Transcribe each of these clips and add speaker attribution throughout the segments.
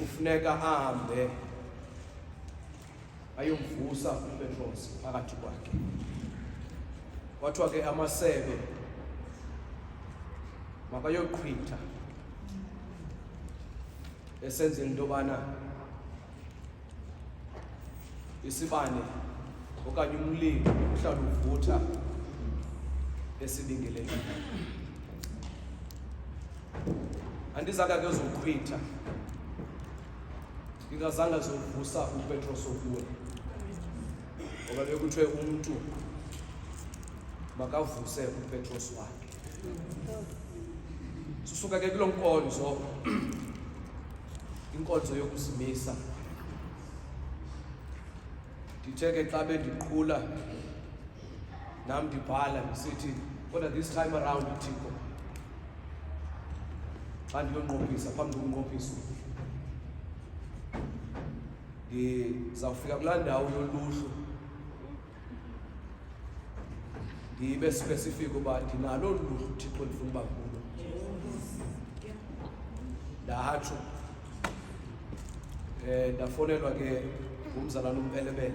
Speaker 1: kufuneka ahambe ayomvusa uPetros phakathi kwakhe. Kwathiwa ke amasebe makayoqhwitha esenzela into yobana isibane okanye umlilo uhlala uvutha esibingeleni. Andizanga ke zoqhwitha ingazanga zovusa uPetros okuwe, ngoba bekuthiwe umuntu makavuse uPetros wakhe. Susuka ke kuloo nkonzo, inkonzo yokuzimisa, ndithe ke xa bendiqhula nam ndibhala ndisithi kodwa this time around uThixo xa ndiyonqophisa phambi kokunqophisa ndizawufika kulaa ndawo yoluhlu ndibe specific uba ndinalo luhlu uThixo ndifuna uba kulo. Ndatsho ndafonelwa ke ngumzalwana umpelebele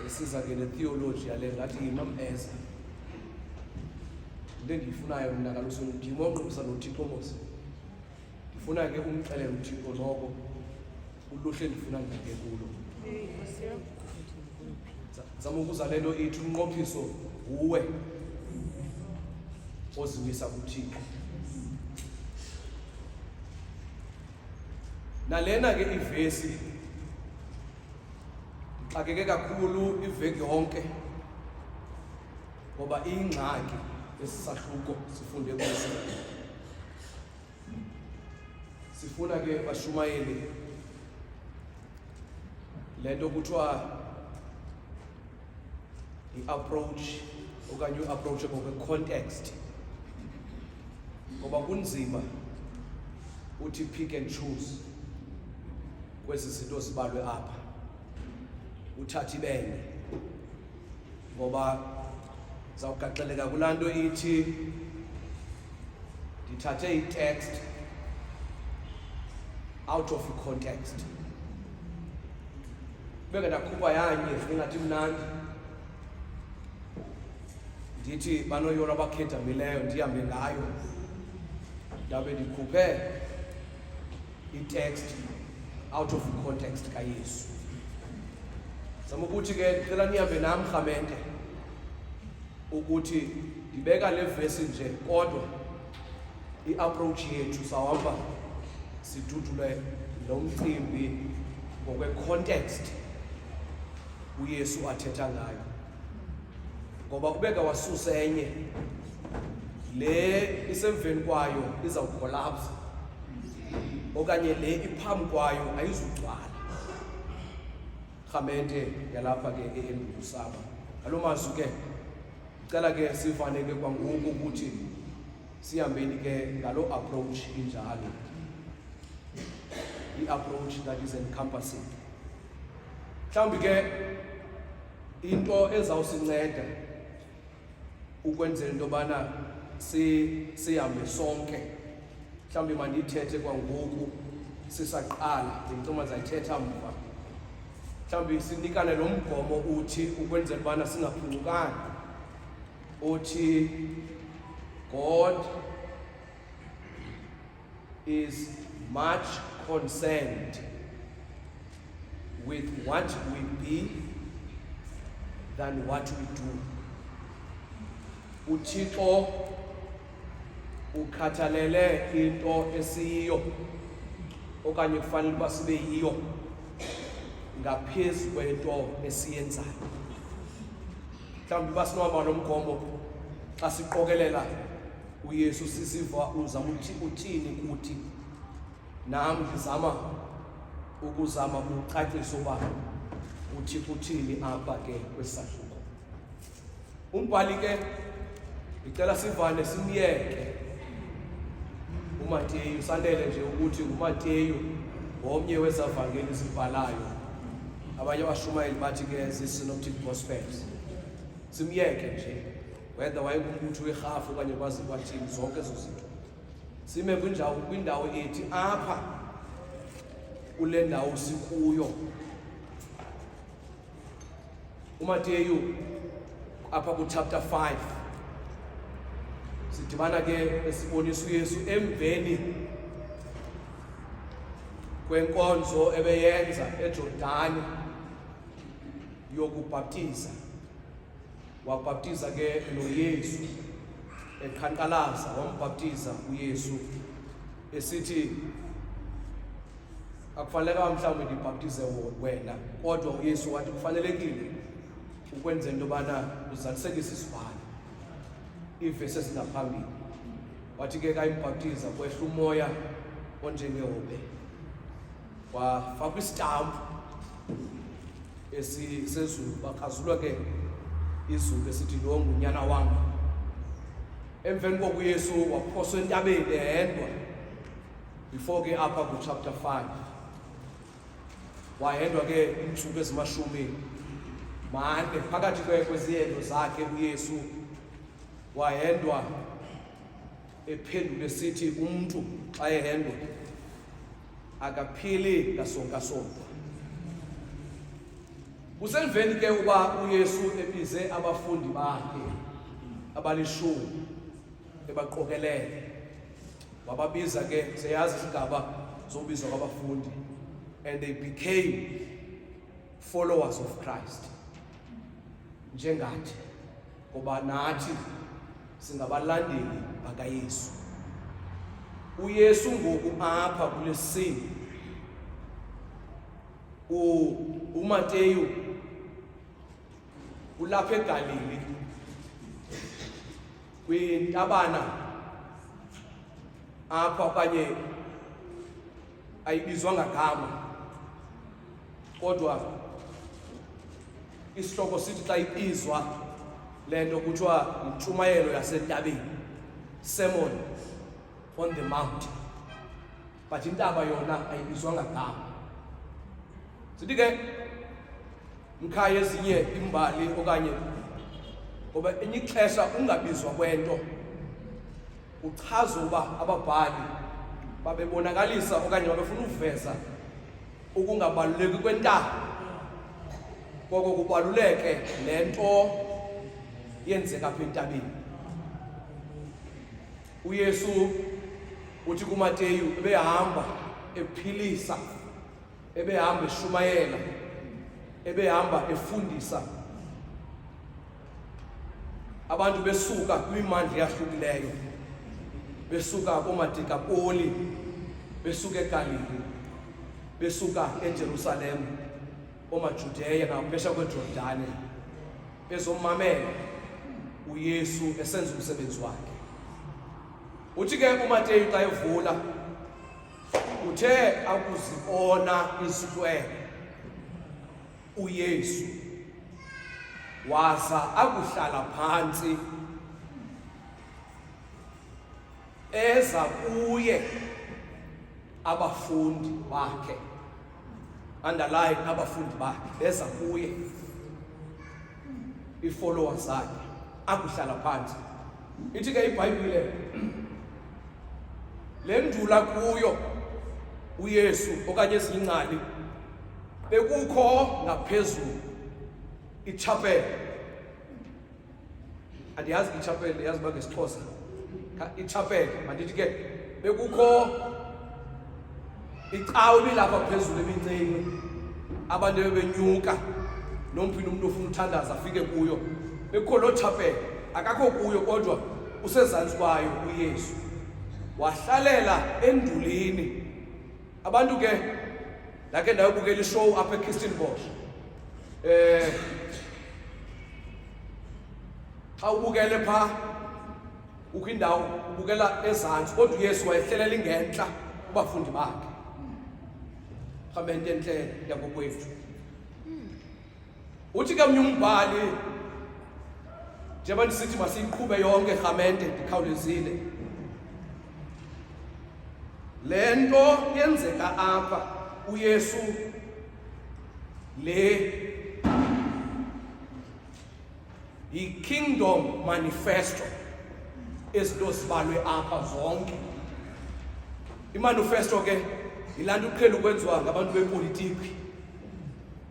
Speaker 1: esiza ke ne-theology yale, ngathi Imam Eza into endiyifunayo mna kaloku ndimoqisa noThixo mos, ndifuna ke umxelela uThixo noko uluhle endifuna ndingene kulo. Zama ukuza le nto ithi umnqophiso uwe ozimisa kuThixo. Nalena ke ivesi ndixakeke kakhulu iveki yonke ngoba iyingxaki esisahluko sifunde kuso. Sifuna ke bashumayeli le nto kuthiwa i-approach okanye u-approachable kwe-context, ngoba kunzima uthi pick and choose kwezi zinto zibalwe apha, uthathe ibene, ngoba zawugaxeleka kulaa nto ithi ndithathe i-text out of context. Beke ndakhupha yanye ingathi mnandi, ndithi banoyona abakhedamileyo ndihambe ngayo, ndabe ndikhuphe i-text out of context kaYesu. Zama ukuthi ke ndicela nihambe nam rhamente ukuthi ndibeka le vesi nje, kodwa i-approach yethu sawuhamba sidudule lo mcimbi ngokwe-context uYesu athetha ngayo, ngoba ubeka wasusa enye le isemveni kwayo izawukolapsa okanye le iphambi kwayo ayizugcwala. Rhamente yalapha ke eLosaba. Ngaloo mazwi ke ndicela ke sivane ke kwangoku ukuthi sihambeni ke ngaloo approach injalo, i-approach that is encompassing. Mhlawumbi ke into ezawusinceda ukwenzela into yobana sihambe sonke, mhlawumbi mandiyithethe kwangoku sisaqala, ndicuma zayithetha mva. Mhlawumbi sinikane lo mgomo uthi ukwenzela ubana singaphulukani, uthi God is much concerned with what we be than what we do. uThixo ukhathalele into esiyiyo okanye kufanele uba sibe yiyo ngaphezu kwento esiyenzayo. Mhlawumbi uba sinohamba nomgomo xa siqokelela uYesu sisiva uzama uthini kuthi, nam ndizama ukuzama ukucacisa uba uThixo uthini apha ke kwesahluko. Umbhali ke ndicela sivane simyeke uMateyu, sandele nje ukuthi uMateyu ngomnye wezavangeli zibhalayo. Abanye abashumayeli bathi ke zii-synoptic gospels. Simyeke nje whether wayengumuntu werhafu okanye kwazi kwathini, zonke ezo zinto sime kwindawo ethi apha kule ndawo sikuyo. uMateyu apha ku chapter 5 sidibana ke esibonisa uYesu emveni kwenkonzo ebeyenza eJordani yokubhaptiza. Wabhaptiza ke noYesu eqhankqalaza, wambhaptiza uYesu esithi akufaneleka mhlawumbe ndibhaptize wena, kodwa uYesu wathi kufanelekile ukwenza into yobana uzalisekise isibhalo. Iivesi ezingaphambili wathi ke kayimbhaptiza kwehla umoya onjengehobe, wafakwa isitampu sezulu, bakhazulwa ke izulu esithi lo ngunyana wam. Emveni koku uYesu waphoswa entabeni ehendwa. Before ke apha ku chapter 5 wahendwa ke iintsuku ezimashumi mane. Phakathi kwezihendo zakhe uYesu wahendwa ephendula esithi umntu xa ehendwa akaphili ngasonka-sonka. Kusemveni ke uba uYesu ebize abafundi bakhe abalishumi ebaqokelele, wababiza ke, siyazi isigaba zobizwa kwabafundi, and they became followers of Christ njengathi, ngoba nathi singabalandeli bakaYesu. uYesu ngoku apha kule scene, uMateyu ulapha eGalili kwintabana apha, okanye ayibizwa ngagama, kodwa isihloko sithi xa ibizwa le nto kuthiwa yintshumayelo yasentabeni, sermon on the mount, but intaba yona ayibizwa ngagama. Sithi ke mkhaya ezinye imbali okanye ngoba enye ixesha ungabizwa kwento uchaza uba ababhali babebonakalisa okanye babefuna uveza ukungabaluleki kwentaba, koko kubaluleke le nto yenzeka apha entabeni. uYesu uthi kuMateyu ebehamba ephilisa, ebehamba eshumayela, ebehamba efundisa abantu besuka kwimimandla eyahlukileyo, besuka koomadikapoli, besuka eGalili, besuka eJerusalem, oomaJudeya naphesha kweJordani, bezommamela uYesu esenza umsebenzi wakhe. Uthi ke uMateyu xa evula uthe akuzibona izihlwele uYesu, waza akuhlala phantsi, eza kuye abafundi bakhe, underline abafundi bakhe, beza kuye i-followers zakhe, akuhlala phantsi. Ithi ke iBhayibhile le ndula kuyo uYesu okanye ezingcali bekukho ngaphezulu ichapel. Andiyazi ichapel yazi uba ngesiXhosa, ichapel mandithi ke bekukho icawe bilapha phezulu eminceni, abantu bebenyuka nomphi umuntu ofuna uthandaza afike kuyo. Bekukho loo chapel, akakho kuyo kodwa usezantsi kwayo uYesu, wahlalela endulini. Abantu ke ndakhe ndayobukela ishow apha eKirstenbosch. Xa ubukele phaa kukho indawo ubukela ezantsi, kodwa uYesu wayehlelela ingentla kubafundi bakhe. Rhamente entle yakokwethu. Uthi ke mnye umbhali, njengoba ndisithi masiyiqhube yonke rhamente ndikhawulezile, le nto yenzeka apha uYesu le yi-kingdom manifesto, ezinto zibalwe apha zonke. Imanifesto ke Ilanto uqhela ukwenziwa ngabantu bepolitiki.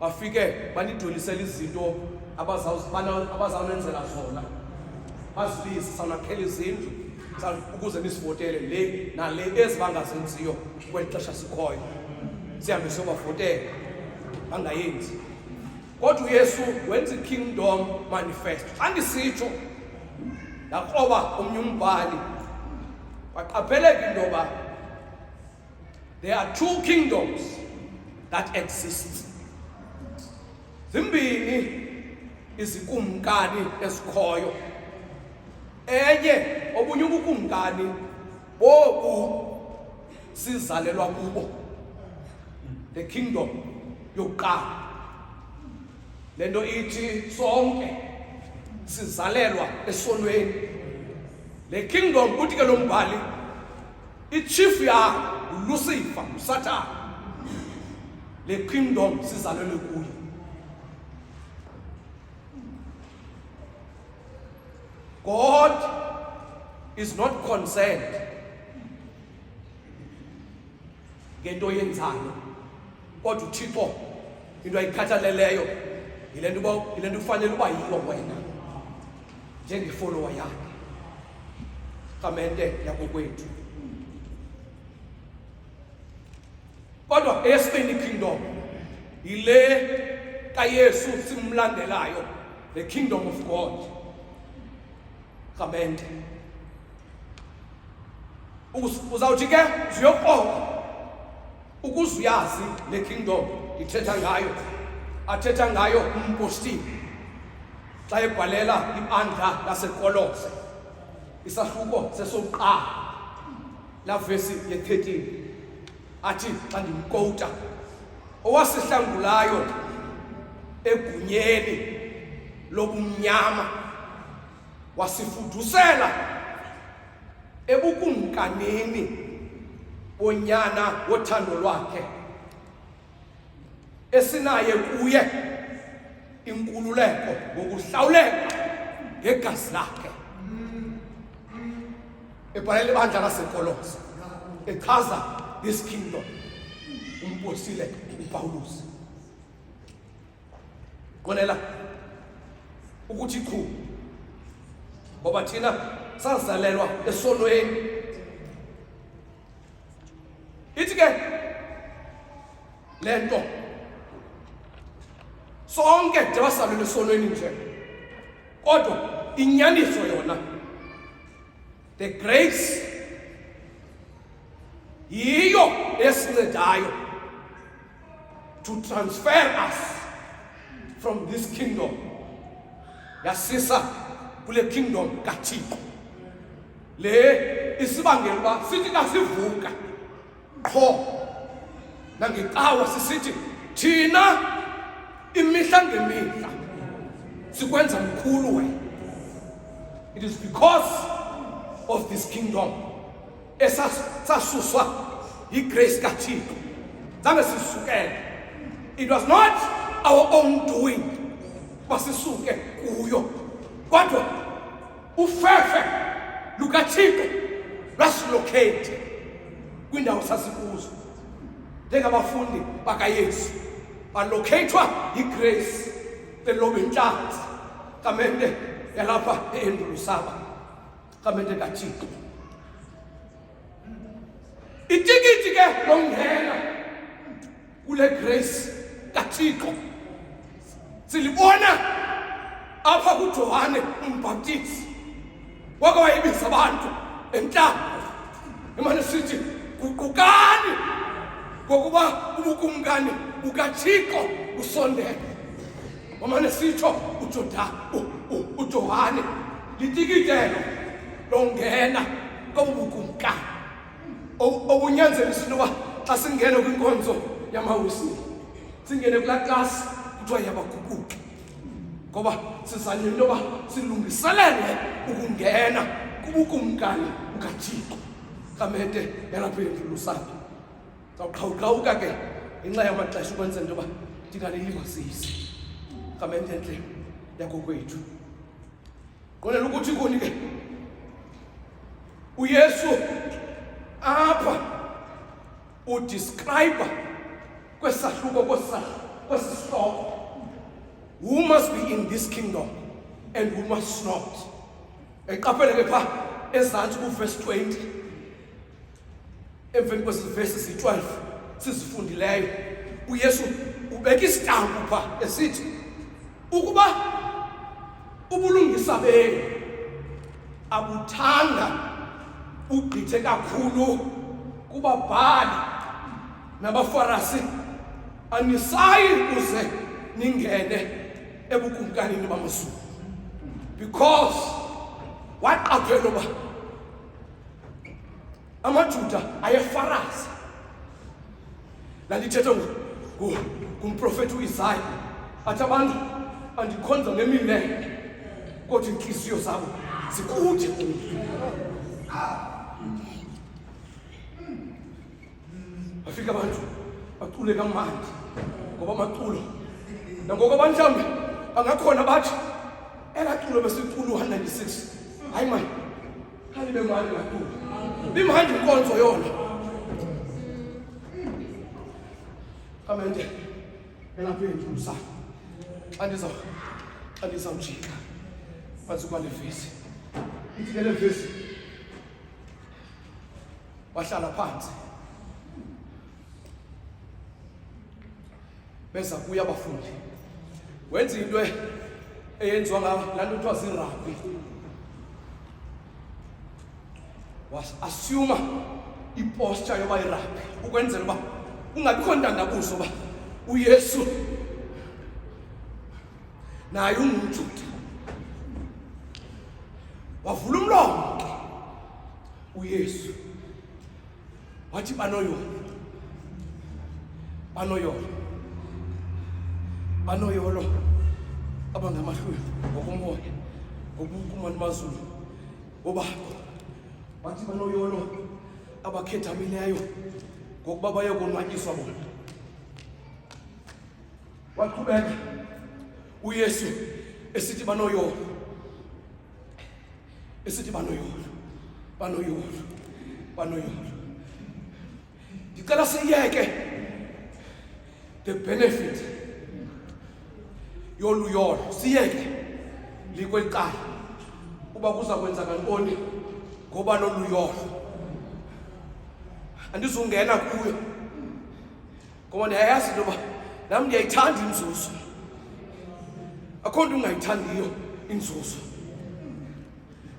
Speaker 1: Bafike banidolisela izinto abazawunenzela zona. Bazibise sawunakhela izindlu ukuze nisivotele le nale ezibangazenziyo kweli xesha sikhoyo. Sihambe siyobavotela bangayenzi. Kodwa uYesu wenza i-kingdom manifesto. Andisitsho yakroba omnye umbhali waqapheleka into yoba there are two kingdoms that exist. Zimbini izikumkani ezikhoyo. Enye obunye ubukumkani bobu sizalelwa kubo. The kingdom yokuqala. Lento ithi sonke sizalelwa esonweni. Le kingdom uthi ke lo mbhali ichief ya uLucifer, uSatan. Le kingdom sizalelwe kuyo. God is not concerned ngento yenzayo. Kodwa uThixo into ayikhathaleleyo yilento ufanele uba yiyo wena njengefollower yakhe. Kamente yakokwethu. Kodwa eyesibini kingdom yile kaYesu simlandelayo, the kingdom of God. Kamente. Uzawuthi ke uyoqoqa ukuze uyazi le kingdom ithetha ngayo. Athetha ngayo umpostile xa ebhalela ibandla laseKolose. Isahluko sesokuqala la verse ye-13 athi xa ndimkota owasihlangulayo egunyeni lobumnyama wasifudusela ebukumkanini bonyana wothando lwakhe esinaye kuye inkululeko ngokuhlawuleka ngegazi lakhe. Ebhalela ibandla laseKolose echaza this kingdom umpostile uPawulos. Konela ukuthi khu ngoba thina sazalelwa esonweni. Ithi ke lento sonke debasalelwe esonweni nje. Kodwa inyaniso yona, the grace yiyo esincedayo to transfer us from this kingdom yasisa kule kingdom kaThixo. Le isibangela uba sithi kasivuka qho nangecawa sisithi thina imihla ngemihla sikwenza mkhulu wena. It is because of this kingdom esasuswa yigrace kaThixo. Zange sisukele. It was not our own doing basisuke kuyo, kodwa ufefe lukaThixo lwasilocate kwindawo sasikuzo. Njengabafundi bakaYesu balocatwa yigrace elobentlanzi kamente yalapha eLosaba kamente kaThixo. Itikiti ke longena kule grace kaThixo silibona apha kuJohane uMbhaptizi. Wake wayebiza abantu enhlamba emane sithi guqukani ngokuba ubukumkani bukaThixo busondele. Wamane sitsho uJohane litikitelo longena kobukumkani obunyanzelisa into yoba xa singene kwinkonzo yamawusile singene kulaa klasi kuthiwa yabaguquki, ngoba sizanywe into yoba silungiselele ukungena kubukumkani bukaThixo kamente yalapha eLosaba. Zawuqhawuqhawuka ke ngenxa yamaxesha ukwenzela into yoba ndingalilibazisi kamente entle yakokwethu. Konela ukuthi kuni ke uYesu apha udescribe kwesahluko kwesihloko who must be in this kingdom and who must not. Eqaphele ke pha ezantsi kuverse 20 emveni kwesivesi 12 sizifundileyo uYesu ubeka isitampu pha esithi ukuba ubulungisa benu abuthanda ugqithe kakhulu kubabhali nabafarisi anisayi kuze ningene ebukumkanini bamazulu, because waqaphela uba amaJuda ayefarasa. Lalithetha ngumprofethi uIsaya athi abantu andikhonza ngemilele kodwa inhliziyo zabo zikude kubi. Bafika abantu bacule kamandi ngoba amaculo nangoko abantu mhlawumbe bangakhona bathi elaculo besicula 196 hayi mani khalibe mali ngaculo bimhandi inkonzo yona kamente elaphendlusa andizawujika phansi kwale vesi ithi ke le vesi wahlala phansi besa kuya abafundi wenza into eyenziwa lanto kuthiwa zirugby, was-assume iposture yoba irugby ukwenzela uba ungabikho ntandabuzo uba uYesu naye ungumJuda. Wavula umlomo ke uYesu wathi banoyolo abangamahluli ngokomoya ngobukumani bazulu obakho, wathi banoyolo abakhethamileyo ngokuba bayokonwatyiswa bona. Waqhubeka uYesu esithi banoyolo ndicela siyeke the benefit yoluyolo, siyeke likwecala uba kuza kwenza kantoni ngoba noluyolo. Andizungena kuyo ngoba ndiyayazi into yoba nam ndiyayithanda inzuzo, akho nto ungayithandiyo inzuzo.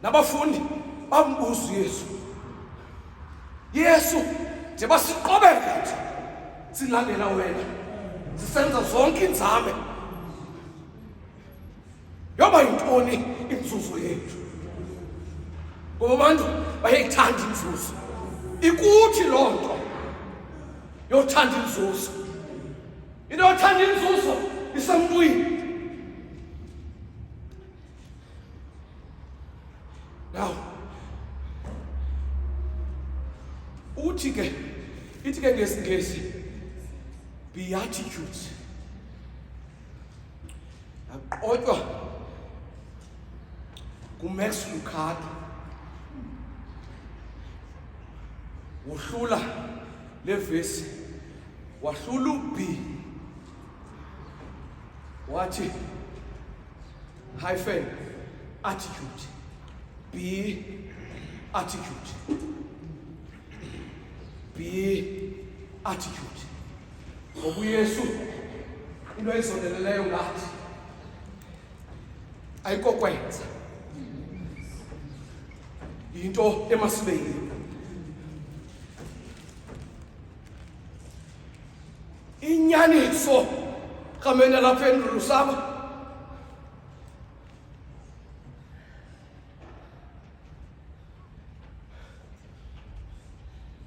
Speaker 1: Nabafundi bambuza Yesu njengoba siqobeka nje silandela wena sisenza zonke inzame, yoba yintoni inzuzo yethu? Ngoba abantu bayayithanda inzuzo. Ikuthi loo nto yothanda inzuzo, into yothanda inzuzo isemntwini. Now ithi ke ngesingesi Beatitudes aqotywa nguMax Lucado, wohlula le vesi wahlula uB wathi hyphen attitude, B attitude, ngoba uYesu into ayizondeleleyo ngathi ayikokwenza, yinto emasibeyini. Inyaniso kamene lapha Losaba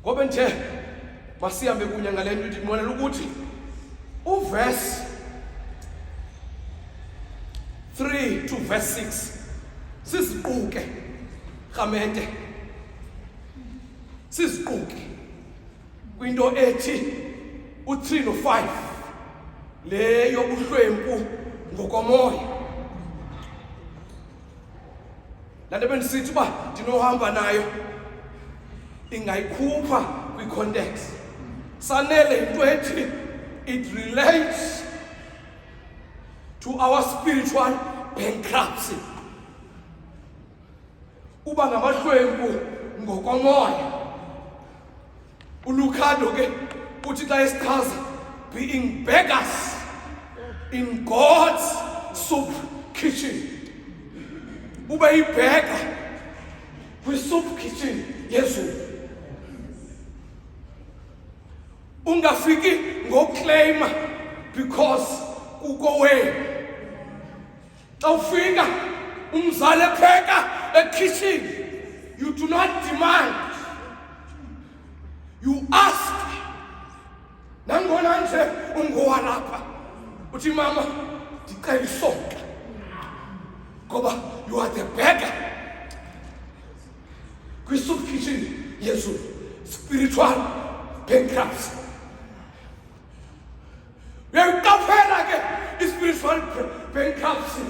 Speaker 1: ngoba nje masihambe kunye ngale nto ndibonela ukuthi uverse 3 to verse 6 siziquke kamente, siziquke kwinto ethi u3 no5 le yobuhlwempu ngokomoya. Lanto bendisithi uba ndinohamba nayo ingayikhupha kwi-context sanele into ethi it relates to our spiritual bankruptcy. Uba ngamahlwempu ngokomoya. Ulukado ke uthi xa esichaza being beggars in God's soup kitchen. Ube ibhega kwi-soup kitchen yezulu. Ungafiki ngoclaima because uko wena. Xa ufika umzali epheka kitchen, you do not demand. You ask. Nangona nje ungowalapha. Uthi mama, ndicela isonka. Ngoba you are the beggar. Kwi-soup kitchen yezulu. Spiritual bankruptcy. Uyayiqaphela ke i-spiritual bankruptcy.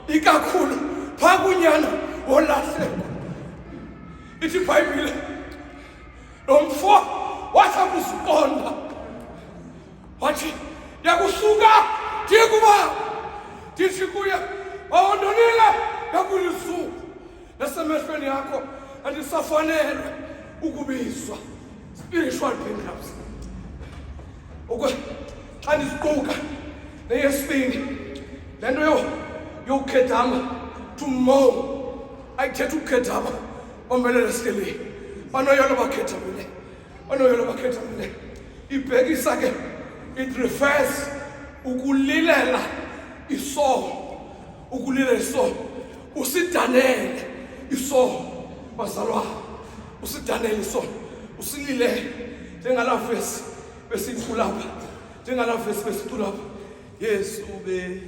Speaker 1: Ikakhulu phaa kunyana wolahleko. Ithi iBhayibhile lo mfo wathi akusiqonda. Wathi yakusuka ndiye kuba ndithi kuye wawondonile yakulisuku. Nasemehlweni yakho andisafanelwe ukubizwa. Spiritual bankruptcy. Xa ndisiquka neyesibini le nto yokukhedama to mow. Ayithetha ukukhedama omelele sikeleni. Banoyolo bakhethamile. Banoyolo bakhethamile. Ibhekisa ke it refers ukulilela isono. Ukulilela isono. Usidanele isono. Bazalwa. Usidanele isono. Usilile njengala verse besithulapha. Njengala verse besithulapha. Yes ube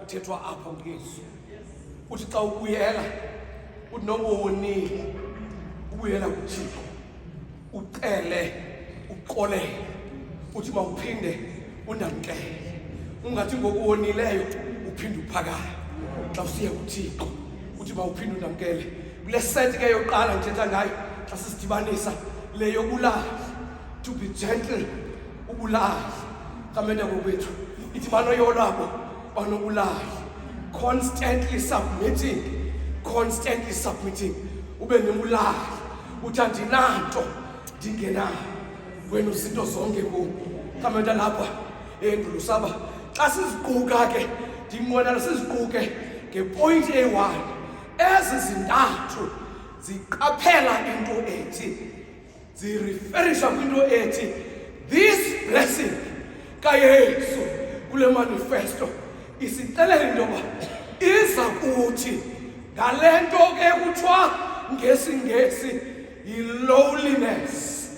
Speaker 1: uthethwa apho ngezu. Uthi xa ubuyela uthi noma wonile ubuyela kuThixo ucele uqolele uthi mawuphinde undamkele. Ungathi ngokuwonileyo uphinde uphakala. Xa usiya kuThixo uthi mawuphinde undamkele. Kule set ke yoqala ngithetha ngayo xa sisidibanisa le yobulali. To be gentle ubulali. Kamenda kokwethu ithi banoyolabo banobulali. Constantly submitting. Ube nebulali. Uthi andinanto ndingenayo. Wena uzinto zonke ngoku. Kamenda lapha Losaba. Xa siziquka ke ndinqwenela siziquke ngepoint eyi-1. Ezi zintathu ziqaphela into ethi zireferisha kwinto ethi this blessing kaYesu kule manifesto isixelela into yoba iza kuthi ngale nto ke kuthiwa ngesingesi yi-lowliness,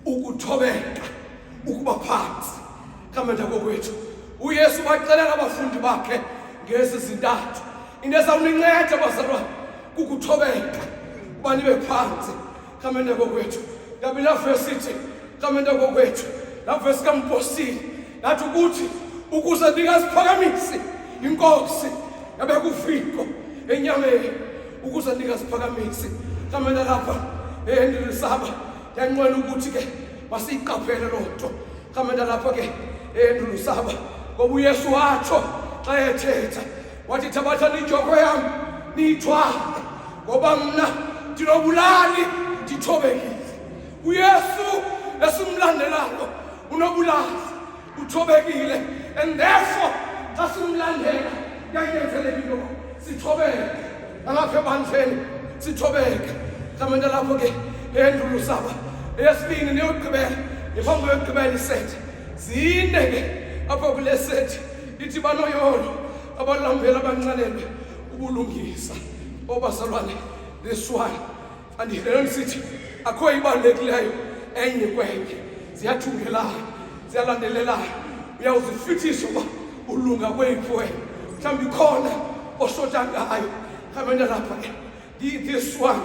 Speaker 1: ukuthobeka, ukuba phantsi. Kamenda kokwethu uYesu baxelela abafundi bakhe ngezi zintathu. Into ezawuninceda bazalwane kukuthobeka uba nibe phantsi. Kamenda kokwethu yabi laa verse ithi kamenda kokwethu laa verse kaMpostile nathi ukuthi ukuze ndingaziphakamisi inkosi yabeka ufiko enyameni ukuze ndingaziphakamisi. Kamenda lapha Losaba ndiyanqwela ukuthi ke masiyiqaphele loo nto. Kamenda lapha ke Losaba ngoba uYesu watsho xa ethetha wathi thabathani injongo yam niyithwale ngoba mna ndinobulali ndithobekile. uYesu esimlandelayo unobulazi, uthobekile, and therefore xa simlandela yayenzeleka into sithobeke alapha ebandleni sithobeke. Kamenda lapho ke Losaba eyesibini neyokugqibela nephambi kokugqibela isethi zine ke apho kule sethi ithi banoyolo abalambela abancanelwe ubulungisa obazalwane. This one and then sithi akho ibalulekileyo enye kwenye ziyathungelana ziyalandelelana uyawuzifithisha uba ulunga kwethu wena mhlawumbi khona oshota ngayo. Kamenda lapha ke this one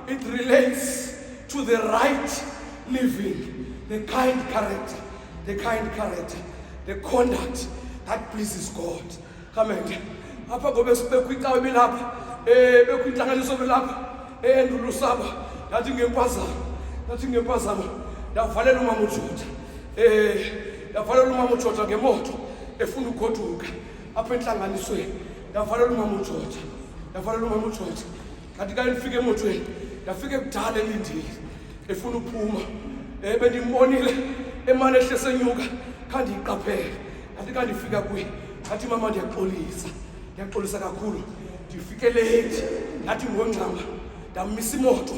Speaker 1: it relates to the right living, the kind character, the conduct that pleases God. Kamenda apha ngobe sibekwicawe belapha bekwintlanganiso belapha Losaba nathi ngempazamo ndavalela umama uJuda ngemoto efuna ugoduka apha entlanganisweni. Ndavalela umama uJuda kanti ka nifike emotweni ndafike kudala elindile efuna uphuma bendimbonile emane ehle senyuka kandiyiqaphele kanti ka ndifika kuye ngathi mama ndiyaxolisa kakhulu ndifike late ngathi ngongcama ndamisa imoto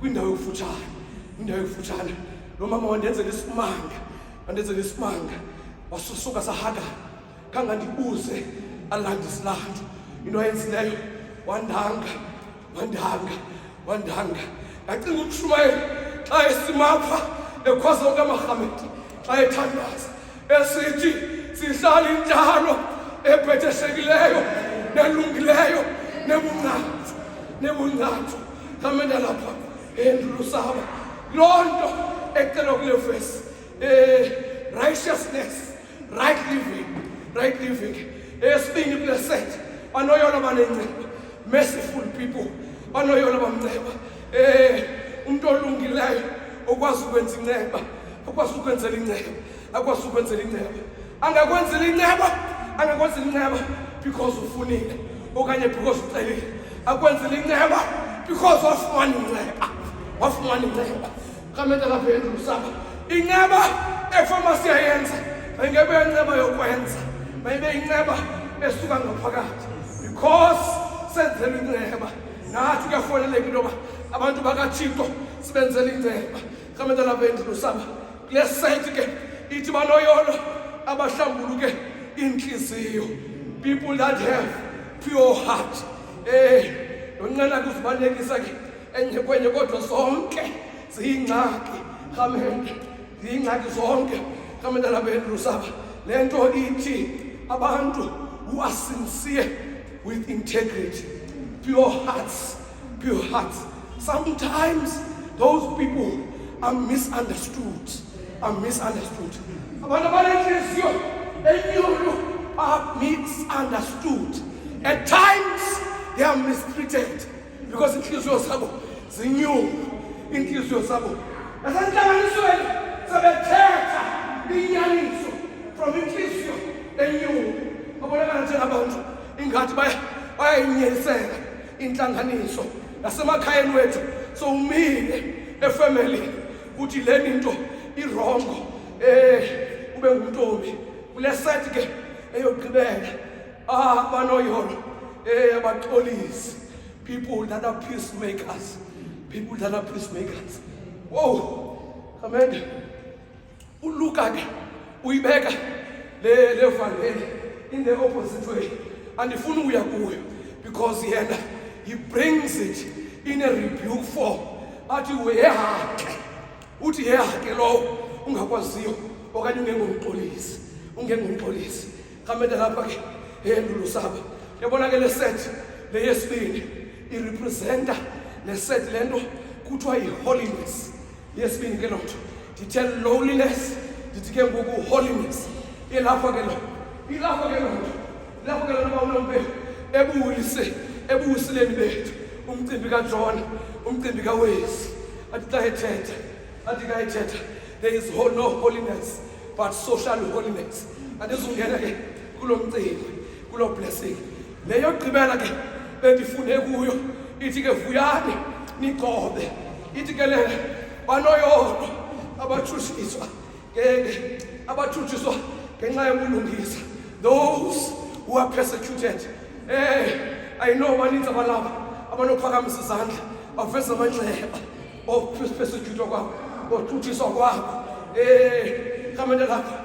Speaker 1: kwindawo yokufutshane. Lo mama wandenzela isimanga wasusuka sahagana kangandibuze alanda isilando into ayenzileyo wandanga ngacinga ukushumayela xa esimapha ekhwaza ukaMahamedi xa ethandaza esithi sihlala injalo ebhetheshekileyo nelungileyo nebunqathu. Kamenda lapha Losaba loo nto ecelwa kule verse righteousness, right living. Eyesibini kule set banoyolo banenceba, merciful people banoyolo bamnceba. Umuntu olungileyo okwazi ukwenza inceba, akwazi ukwenzela inceba, angakwenzela inceba because ufunile okanye because ucelile, akwenzela inceba because wafumana inceba. Kamenda lapha Losaba inceba efama siyayenza ayingebe inceba yokwenza mayibe inceba esuka ngaphakathi because senzela inceba. Nathi kuyafoneleka into yoba abantu bakaThixo sibenzela inceba. Kamenda lapha Losaba kule sethi ke ithi banoyolo abahlambuluke inhliziyo, people that have pure heart. Nonqena kuzibalekisa ke enye kwenye kodwa zonke ziyingxaki. Kamenda ziyingxaki zonke. Kamenda lapha Losaba lento ithi abantu who are sincere with integrity, pure hearts. Sometimes those people are misunderstood. Abantu abanenhliziyo enyulu are misunderstood. At times they are mistreated because inhliziyo zabo zinyulu, inhliziyo zabo nasentlanganisweni sebethetha inyaniso from inhliziyo enyulu. Babonakala njengabantu ingathi bayayinyelisela intlanganiso nasemakhayeni wethu sowumile efamily uthi le into irongo ube ngumntombi kule sethi ke eyogqibela banoyolo abaxolisi, people that are peacemakers. Whoa, Kamenda uLuka ke uyibeka le vangeli in the opposite way and ifuna uya kuyo because he brings it in a rebuke form. Athi uthi yehake lo ungakwaziyo okanye ungengumxolisi. Kamenda lapha ke Losaba yabona ke le set le yesibini irepresenta le set lento kuthiwa holiness. Yesibini ke lonto dithe lowliness, dithi ke ngoku holiness. Ilapha ke lonto bawunombe ebuyisileni bethu umcimbi kaJohn, umcimbi kaWesi athi xa ethetha there is no holiness but social holiness. Andizungena ke kulo mcimbi, kulo blessing leyo yokugqibela ke bendifune kuyo ithi ke vuyani niqobe, ithi ke le banoyolo abathushiswa abathutshiswa ngenxa yokulungisa, those who are persecuted. I know baninzi abalapha abanophakamisa izandla baveza amanxeba opersecutwa kwabo othutshiswa kwabo. Kamele lapha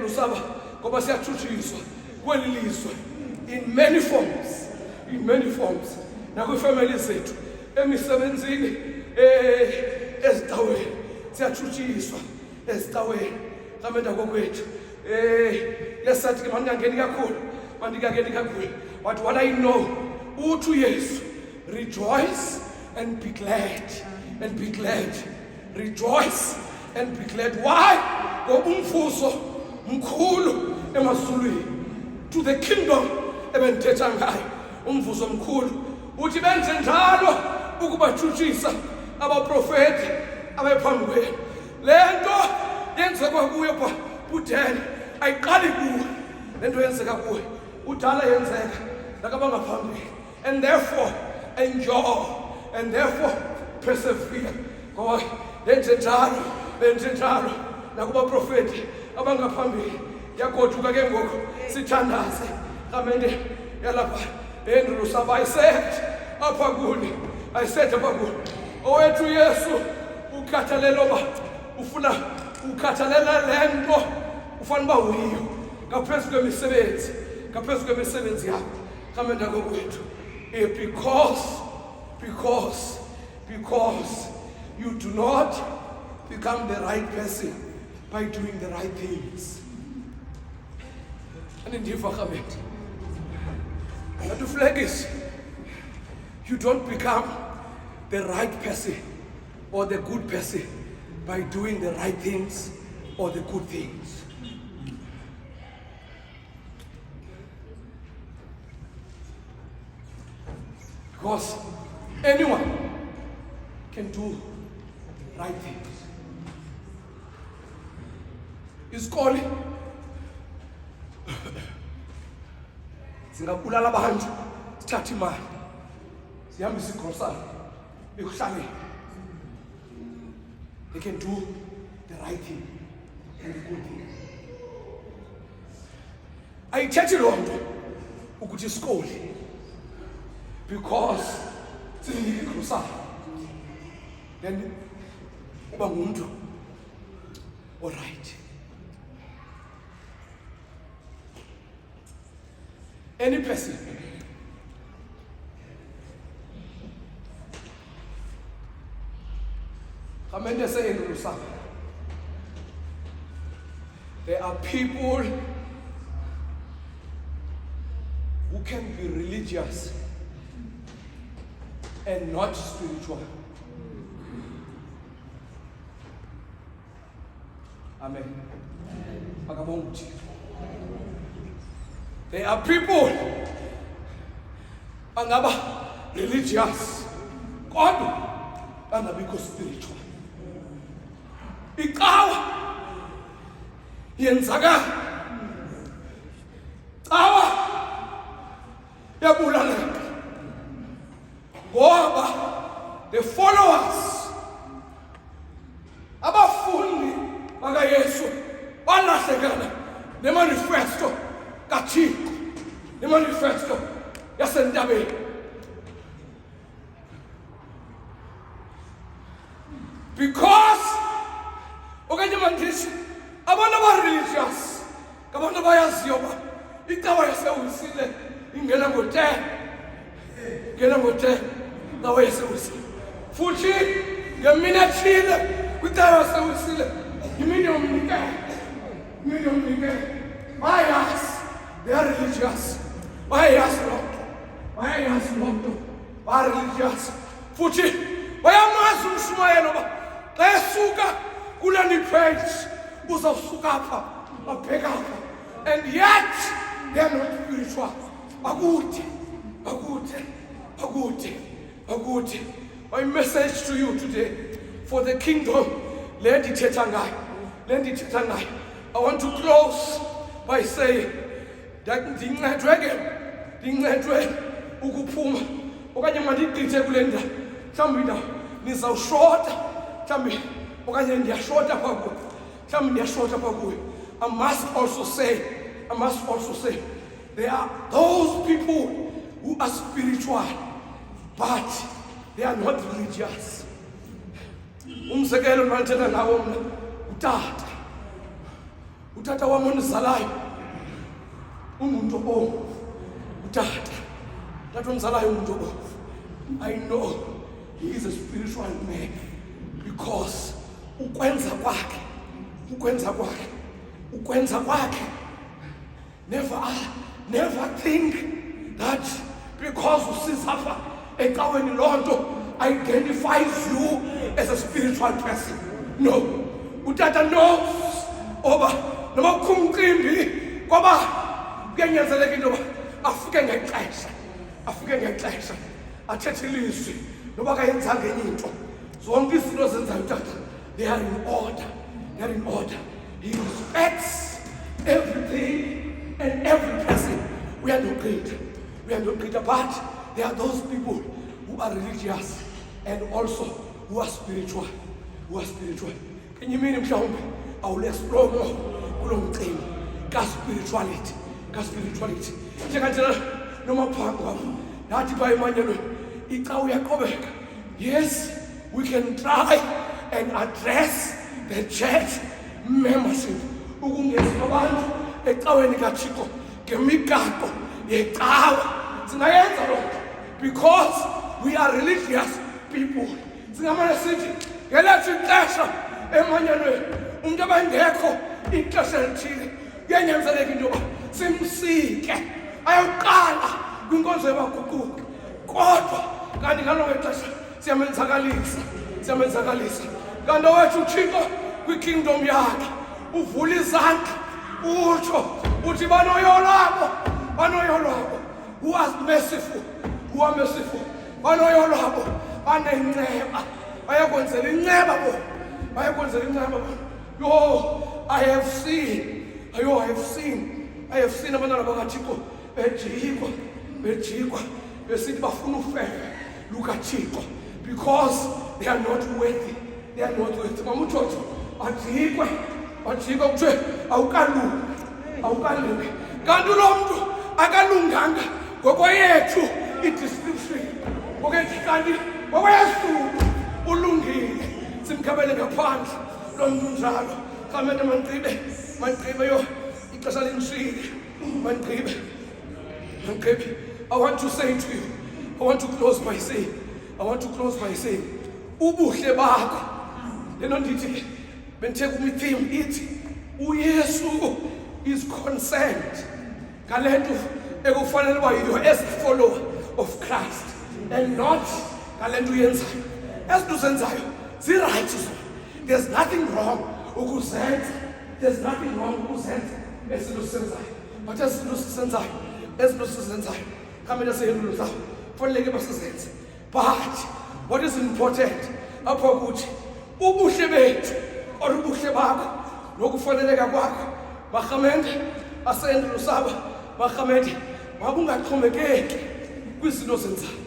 Speaker 1: Losaba ngoba siyathutshiswa kweli lizwe in many forms nakwifamily zethu emisebenzini ezitaweni siyathutshiswa ezitaweni kamele kokwethu. Lesathi ke mandingangeni kakhulu but what I know uthi Yesu, rejoice and be glad, rejoice and be glad. Why? Ngoba umvuzo mkhulu emazulwini, to the kingdom ebendithetha ngayo umvuzo mkhulu. Uthi benze njalo ukubathutshisa abaprofeti abephambi kwenu. Lento yenzeka kuyo budala ayiqali kuwe, lento yenzeka kuwe udala yenzeka nakabangaphambili. And therefore endure, and therefore persevere. Ngoba lenze njalo nakubaprofeti abangaphambili. Yagoduka ke ngoku sithandaze kamende yalapha Losaba. I said apha kuni, owethu Yesu ukhathalela oba ufuna ukhathalela lento ufana uba uyiyo ngaphezu kwemisebenzi yakho kamenda kokwethu. Because you do not become the right person by doing the right things. And in Kamenda, and to flag is, you don't become the right person or the good person by doing the right things or the good things. Because anyone can do right things. It's calling. Singabulala abantu sithatha imali sihambisa igrocery ekuhlaleni. They can do the right thing and the good thing. Ayithethi loo nto ukuthi isikoli because sinika igrocery then uba ngumuntu alright. Any person Kamende say in Losaba, there are people who can be religious and not spiritual. Amen. There are people angaba religious kodwa angabikho spiritual. Ikawa yenzaka awa yabulala ngoba the followers abafundi baka Yesu balahlekana ne manifesto kaThixo, ne manifesto yasentabeni. Because okanye mandisi abantu aba-religious ngabantu abayaziyo ba ikawa yasewisile ingena ngo-10 ikawa yasewisile futhi ngemini ethile kwikawa yasewisile imini yomnikelo. Bayazi they are religious, bayazi lonto ba-religious futhi bayamazi umshumayelo ba xa esuka kulani page uzawusuka apha abheka apha, and yet they are not spiritual. Akude. My message to you today for the kingdom, lendithetha ngayo. I want to close by saying that ndincedwe ukuphuma okanye mandigqithe kule ndawo mhlawumbi nizawushota mhlawumbi okanye ndiyashota kwabo I must also say, there are those people who are spiritual, but they are not religious. Umzekelo manje nawo mna utata wami onizalayo umuntu obomvu utata omzalayo umuntu obomvu. I know he is a spiritual man because ukwenza kwakhe never think that because usizapha ecaweni lonto identifies you as a spiritual person. No, utata knows oba noma kumqimbi ngoba kuyanyanzeleka into afike ngexesha athethe ilizwi noba kayenzanga enye into. Zonke izinto zenzayo utata, they are in order. He respects everything and every person. We are not great, but there are those people who are religious and also who are spiritual. Can you mean mhlawumbe I will explore more kulo mcimbi ka-spirituality. Njenganjena noma phambi kwabo nathi bayimanyelweni icawu yaqobeka. Yes, we can try and address the church membership ukungeza abantu ecaweni kaThixo ngemigaqo yecawa. Singayenza lokho because we are religious people. Singamane sithi ngelethu ixesha emanyelweni umuntu abangekho ixesha elithile kuyanyanzeleka into yoba simsike ayoqala kwinkonzo yabaguquki, kodwa kanti ngalo xesha siyamenzakalisa kanti owethu uThixo kwikingdom yakhe uvula izandla uthi banoyo lwabo who are merciful, banoyo lwabo banenceba bayakwenzela inceba bona. I have seen abantwana bakaThixo bejikwa besithi bafuna ufebe lukaThixo because they are not worthy. Mama uThixo ajikwe kuthiwe awukalungi kanti lo muntu akalunganga ngokwethu i-description kanti ngokweyesu ulungile. Simkhabele ngaphandle lo muntu njalo kamele manqibe yo ixesha limshile manqibe. I want to say to you, I want to close by saying ubuhle bakho lento ndithi benthe kumitheme ithi uYesu is concerned ngalento ekufanele uba yiyo as a follower of Christ and not ngalento uyenzayo. Ezinto uzenzayo zi-right. There's nothing wrong ukuzenza ezinto usenzayo, but ezinto sizenzayo kamele seyendlulo zayo kufaneleke basizenze. But what is important apho ukuthi ubuhle bethu or ubuhle bakho nokufaneleka kwakho barhamente asendlu Losaba barhamente mabungaxhomekeki kwizinto zenzayo.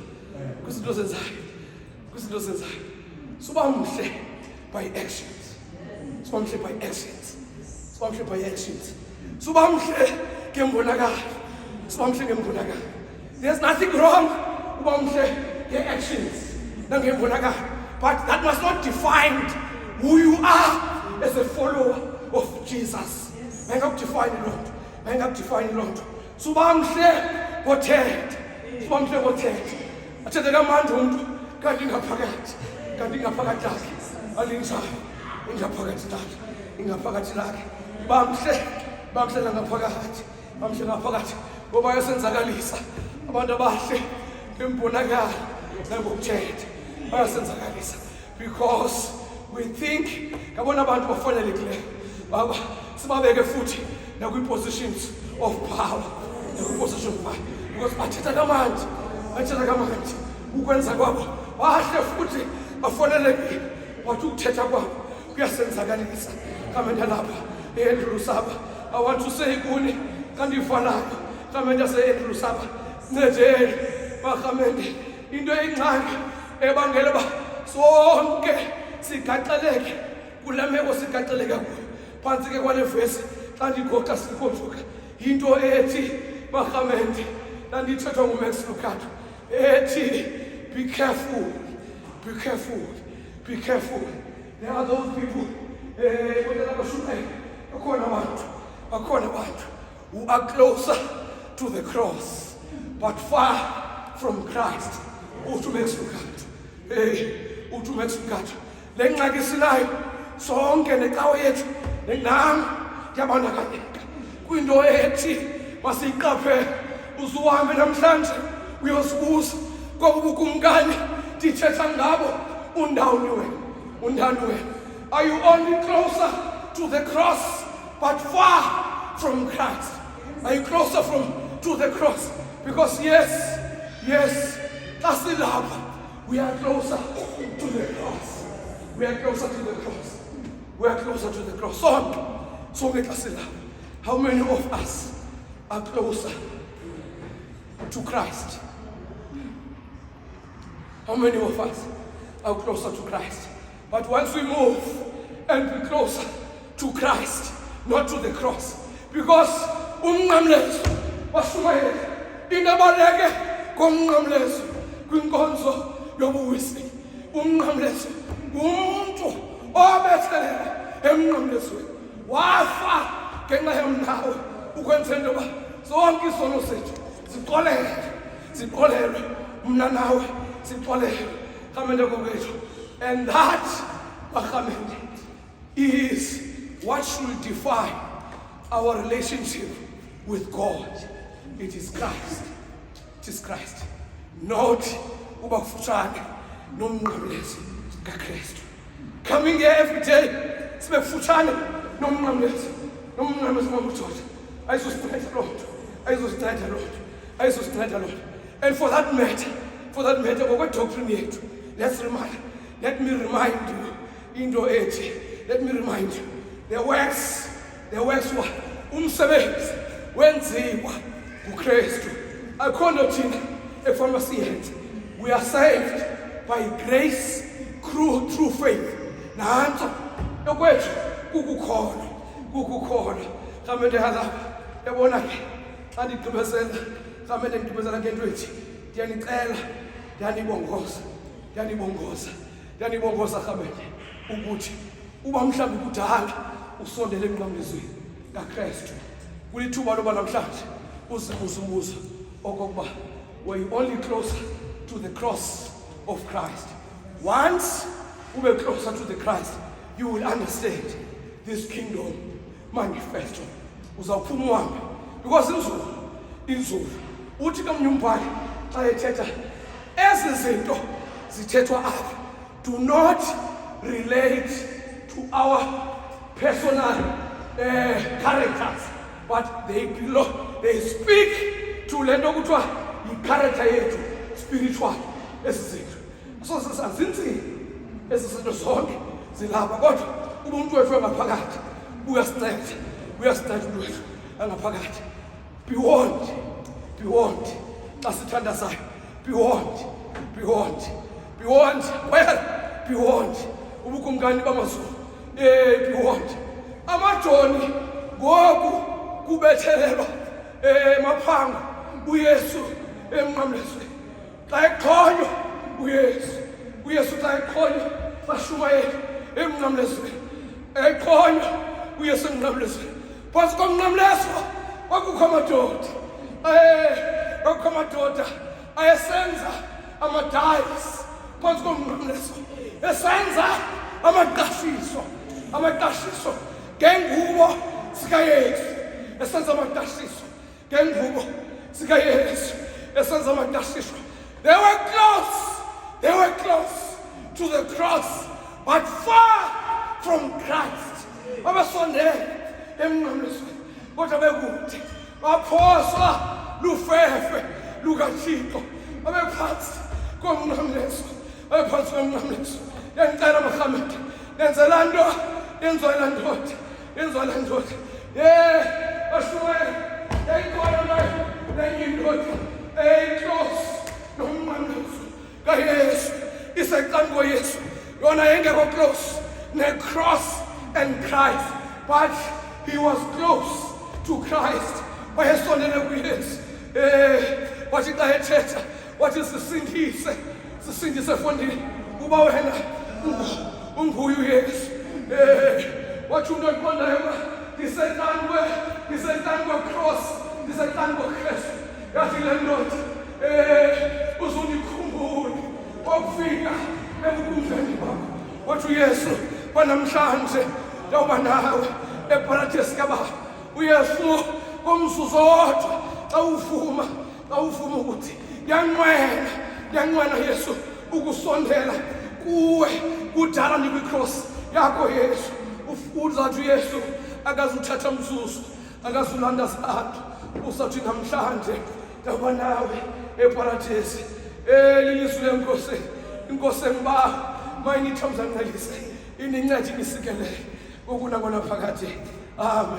Speaker 1: Suba mhle by actions. Suba mhle ngembonakalo. There's nothing wrong uba mhle nge-actions nangembonakalo, but that must not define who you are as a follower of Jesus. Mayingakudefine loo nto. Suba mhle ngothetha. Athethe kamandi umntu kanti ngaphakathi lakhe alinjalo ingaphakathi lakhe bamhle ngaphakathi ngoba yasenzakalisa abantu abahle ngembonakalo nangokuthetha bayasenzakalisa because we think ngabona abantu bafanelekileyo baba sibabeke futhi nakwi-positions of power because bathetha kamandi ukwenza kwabo bahle futhi bafanelekile wathi ukuthetha kwabo kuyasenzakalisa. Kamenda lapha endlu Losaba, I want to say kuni kanti ifanayo kamenda endlu Losaba ncedeni bakamende into encane ebangela ba sonke sigaxeleke kule meko sigaxeleka kuyo, phansi ke kwale verse xa ndigoqa sigojuka into ethi bakamente ndandithethwa nguMax Lucado ethi be careful, be careful, be careful. There are those people who are closer to the cross but far from Christ. UTuMax Lucado le ngxaki sinayo sonke necawe yethu nenami ndiyabandakanyeka kwinto ethi masiyiqaphele. Uzuhambe namhlanje uyosibuza kwakubukumkani ndithetha ngabo undawuni wena. Are you only closer to the cross but far from Christ? Are you closer to the cross? Because yes, we are closer to the cross. We are closer to the cross. We are closer to the cross. So how many of us are closer to Christ? How many of us are closer to Christ? But once we move and be closer to Christ, not to the cross, because umnqamlezo washumayela indabaleke komnqamlezo kwinkonzo yobuwisi. Umnqamlezo umuntu obethelele emnqamlezweni wafa ngenxa yomnawe ukwenzela into yoba zonke izono zethu ziqolelwe mna nawe siqolelwe rhamente kokwethu. And that rhamente is what should define our relationship with God. It is Christ. It is Christ. Not uba kufutshane nomnqamlezo kaKristu. Coming here every day sibe kufutshane nomnqamlezo kaMtsholi. Ayizosinceda loo nto. And for that matter ngokwedoctrine yethu, let me remind you, the works wa umsebenzi wenziwa nguKristu. Akho nto thina ekufanele siyenze. We are saved by grace through faith. Nantso yokwethu kukukholwa. Rhamente yalapha yabona ke xa ndigqibezela ngento ethi ndiyanicela, ndiyanibongoza rhamente ukuthi uba mhlawumbi kudala usondele emnqamlezweni kaKristu, kulithuba loba namhlanje uzibuza umbuzo okokuba were you only closer to the cross of Christ? Once ube closer to the Christ, you will understand this kingdom manifesto. Uzawuphuma uhambe, because inzulu uthi kamnye umbhali xa ethetha ezi zinto zithethwa apha do not relate to our personal characters, but they speak to le nto kuthiwa yi-character yethu spiritual. Ezi zinto so azinzini, ezi zinto zonke zilapha, kodwa uba umntu wethu engaphakathi uyasinceda umntu wethu angaphakathi. Be warned xa sithandazayo. Be warned. Ubukumkani bamazulu. Be warned. Amajoni ngoku kubethelelwa maphanga uYesu emnqamlezweni. Xa eqhonywa uYesu xa eqhonywa bashumayela emnqamlezweni. Eqhonywa uYesu emnqamlezweni. Phantsi komnqamlezo kwakukho amadoda ayesenza amadayisi phantsi komnqamlezo, esenza amaqashiso ngengubo zikaYesu, esenza amaqashiso ngengubo zikaYesu, esenza amaqashiso. They were close to the cross but far from Christ. Babesondele emnqamlezweni kodwa bekude, baphoswa lufefe lukaThixo. Babephansi komnqamlezo. Yanicela marhamente, yenza laa nto, yenziwa laa ndoda. Bashumayela yayikhona nayo lenye indoda eyiclose nomnqamlezo kaYesu, isecaleni koYesu, yona yayingekho close ne-cross and Christ. but he was close to Christ. Wayesondele kuYesu. Wathi xa ethetha, wathi sisindise mfondini, uba wena unguye uYesu. Wathi umuntu oyiqondayo ndisehlani kwe-cross, ndisehlani kweKristu. Yathi le ndoda uzundikhumbule wakufika ebukhundleni bakho. Wathi uYesu, kwanamhlanje ndawuba nawe eparadesi kaBaba. uYesu komzuzu wodwa xa uvuma ukuthi ndiyanqwena Yesu ukusondela kuwe kudala ndikwicross yakho Yesu. Uzathi uYesu akazuthatha mzuzu, akazulanda zantu, usathi namhlanje ndawuba nawe eparadesi. Lilizwi lenkosi, inkosi engibawa mayinithamsanqelise, inincede inisikele ukunakona phakathi. Amen.